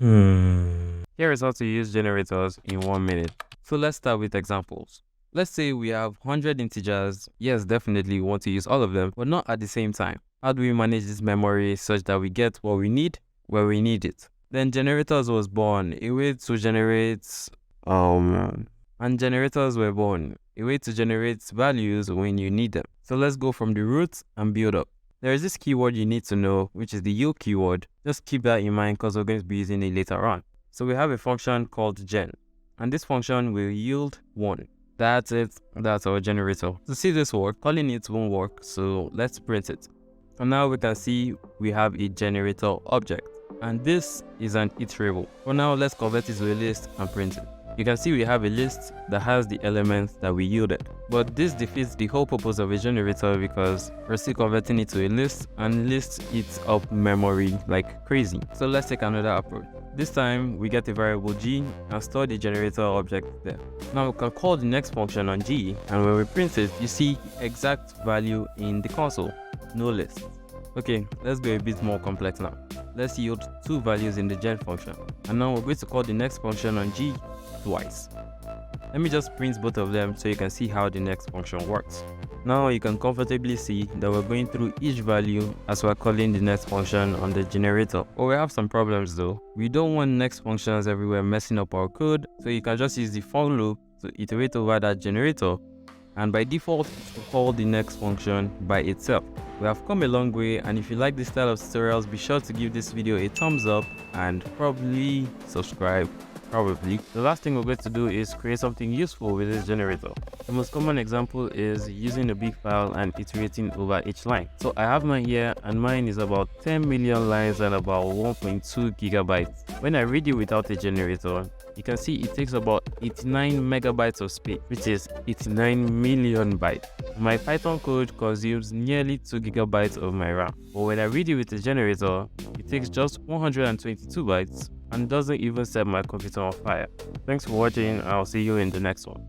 Here is how to use generators in 1 minute. So let's start with examples. Let's say we have 100 integers. Yes, definitely we want to use all of them, but not at the same time. How do we manage this memory such that we get what we need where we need it? Then generators was born, a way to generate and generators were born, a way to generate values when you need them. So let's go from the root and build up. There is this keyword you need to know, which is the yield keyword. Just keep that in mind because we're going to be using it later on. So we have a function called gen, and this function will yield 1. That's it. That's our generator. To see this work, calling it won't work, so let's print it. And now we can see we have a generator object, and this is an iterable. For now, let's convert it to a list and print it. You can see we have a list that has the elements that we yielded. But this defeats the whole purpose of a generator because we're still converting it to a list, and list eats up memory like crazy. So let's take another approach. This time we get a variable g and store the generator object there. Now we can call the next function on g, and when we print it, you see exact value in the console, no list. Okay, let's go a bit more complex now. Let's yield 2 values in the gen function, and now we're going to call the next function on g twice. Let me just print both of them so you can see how the next function works. Now you can comfortably see that we're going through each value as we're calling the next function on the generator. But we have some problems though. We don't want next functions everywhere messing up our code, so you can just use the for loop to iterate over that generator, and by default it will call the next function by itself. We have come a long way, and if you like this style of tutorials, be sure to give this video a thumbs up and probably subscribe. The last thing we're going to do is create something useful with this generator. The most common example is using a big file and iterating over each line. So I have mine here, and mine is about 10 million lines and about 1.2 gigabytes. When I read it without a generator, you can see it takes about 89 megabytes of space, which is 89 million bytes. My Python code consumes nearly 2 gigabytes of my RAM. But when I read it with a generator, it takes just 122 bytes and doesn't even set my computer on fire. Thanks for watching. I'll see you in the next one.